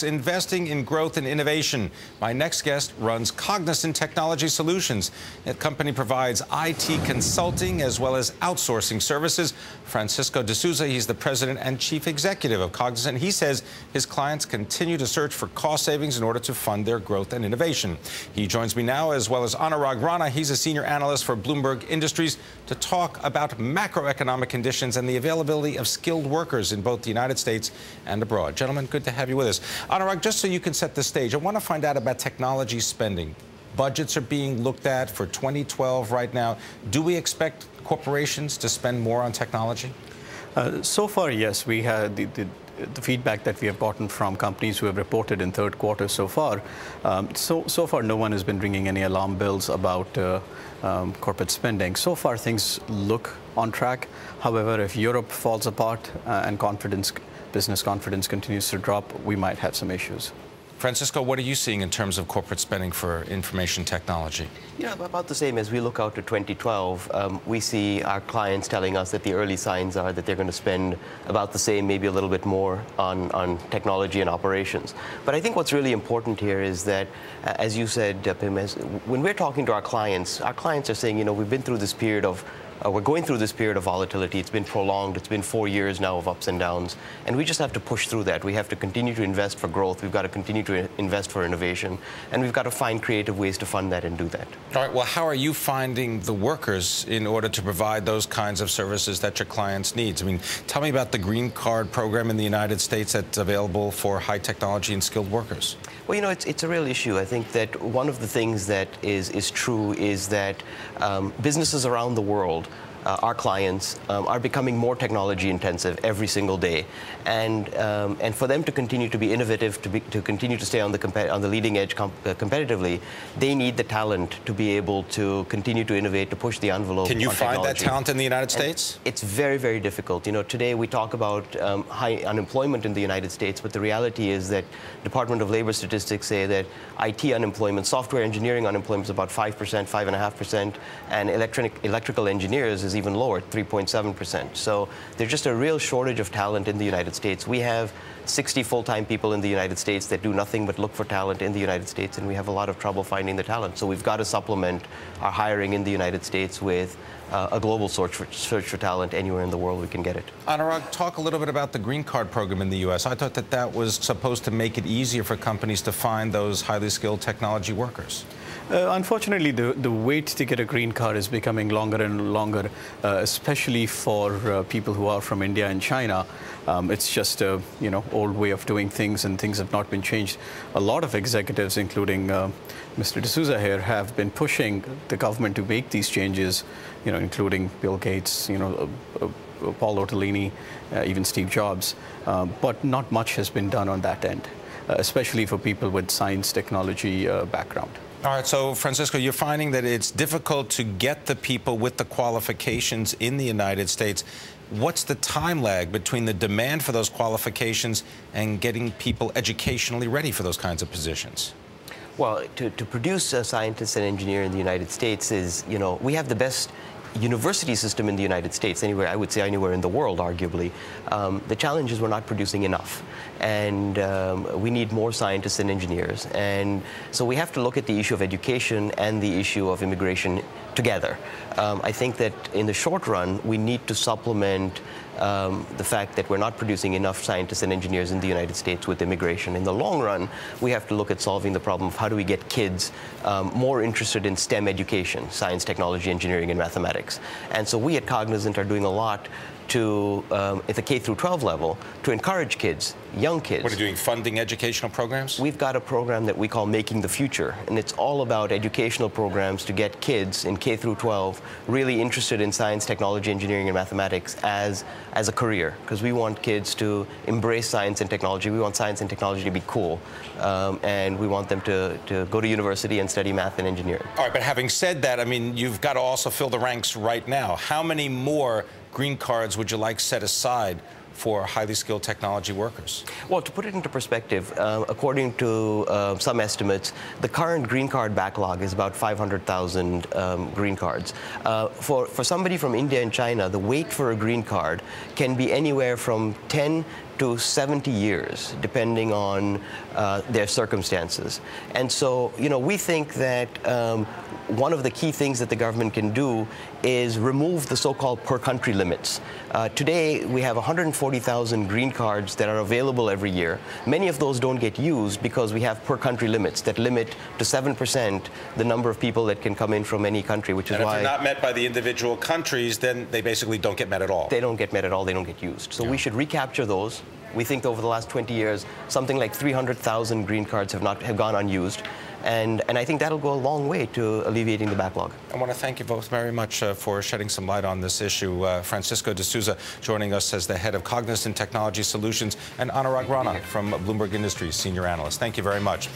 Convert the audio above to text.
Investing in growth and innovation. My next guest runs Cognizant Technology Solutions. The company provides IT consulting as well as outsourcing services. Francisco D'Souza, he's the president and chief executive of Cognizant. He says his clients continue to search for cost savings in order to fund their growth and innovation. He joins me now, as well as Anurag Rana. He's a senior analyst for Bloomberg Industries, to talk about macroeconomic conditions and the availability of skilled workers in both the United States and abroad. Gentlemen, good to have you with us. Anurag, just so you can set the stage, I want to find out about technology spending. Budgets are being looked at for 2012 right now. Do we expect corporations to spend more on technology? So far, yes. We had the feedback that we have gotten from companies who have reported in third quarter so far. So far, no one has been ringing any alarm bells about corporate spending. So far, things look on track. However, if Europe falls apart and business confidence continues to drop, we might have some issues. Francisco, what are you seeing in terms of corporate spending for information technology? Yeah, about the same. As we look out to 2012, we see our clients telling us that the early signs are that they're going to spend about the same, maybe a little bit more on technology and operations. But I think what's really important here is that, as you said, Pimm, when we're talking to our clients are saying, you know, we've been through this period of we're going through this period of volatility. It's been prolonged. It's been 4 years now of ups and downs. And we just have to push through that. We have to continue to invest for growth. We've got to continue to invest for innovation. And we've got to find creative ways to fund that and do that. All right. Well, how are you finding the workers in order to provide those kinds of services that your clients need? I mean, tell me about the green card program in the United States that's available for high technology and skilled workers. Well, you know, it's a real issue. I think that one of the things that is true is that businesses around the world, our clients, are becoming more technology intensive every single day, and for them to continue to be innovative, to continue to stay on the leading edge competitively, they need the talent to be able to continue to innovate, to push the envelope. Can you find that talent in the United States? It's very, very difficult. You know, today we talk about high unemployment in the United States, but the reality is that Department of Labor statistics say that IT unemployment, software engineering unemployment is about 5%, 5.5%, and electrical engineers is even lower, 3.7%. So there's just a real shortage of talent in the United States. We have 60 full-time people in the United States that do nothing but look for talent in the United States, and we have a lot of trouble finding the talent. So we've got to supplement our hiring in the United States with a global search for talent anywhere in the world we can get it. Anurag, talk a little bit about the green card program in the U.S. I thought that was supposed to make it easier for companies to find those highly skilled technology workers. Unfortunately, the wait to get a green card is becoming longer and longer, especially for people who are from India and China. It's just a old way of doing things, and things have not been changed. A lot of executives, including Mr. D'Souza here, have been pushing the government to make these changes, including Bill Gates, Paul Otellini, even Steve Jobs. But not much has been done on that end, especially for people with science technology background. All right, so Francisco, you're finding that it's difficult to get the people with the qualifications in the United States. What's the time lag between the demand for those qualifications and getting people educationally ready for those kinds of positions? Well, to produce a scientist and engineer in the United States is, we have the best university system in the United States, I would say anywhere in the world, arguably. The challenge is we're not producing enough, and we need more scientists and engineers. And so we have to look at the issue of education and the issue of immigration together. I think that in the short run, we need to supplement the fact that we're not producing enough scientists and engineers in the United States with immigration. In the long run, we have to look at solving the problem of how do we get kids more interested in STEM education, science, technology, engineering, and mathematics. And so we at Cognizant are doing a lot to, at the K through 12 level, to encourage kids, young kids. What are you doing, funding educational programs? We've got a program that we call Making the Future, and it's all about educational programs to get kids in K through 12 really interested in science, technology, engineering, and mathematics as a career, because we want kids to embrace science and technology. We want science and technology to be cool, and we want them to go to university and study math and engineering. All right, but having said that, I mean, you've got to also fill the ranks right now. How many more green cards would you like set aside for highly skilled technology workers? Well, to put it into perspective, according to some estimates, the current green card backlog is about 500,000 green cards. For somebody from India and China, the wait for a green card can be anywhere from 10 to 70 years, depending on their circumstances. And so, we think that one of the key things that the government can do is remove the so-called per-country limits. Today, we have 140,000 green cards that are available every year. Many of those don't get used because we have per-country limits that limit to 7% the number of people that can come in from any country, which is why... if they're not met by the individual countries, then they basically don't get met at all. They don't get met at all. They don't get used. So we should recapture those. We think over the last 20 years, something like 300,000 green cards have gone unused. And I think that'll go a long way to alleviating the backlog. I want to thank you both very much for shedding some light on this issue. Francisco D'Souza joining us as the head of Cognizant Technology Solutions, and Anurag Rana from Bloomberg Industries, senior analyst. Thank you very much.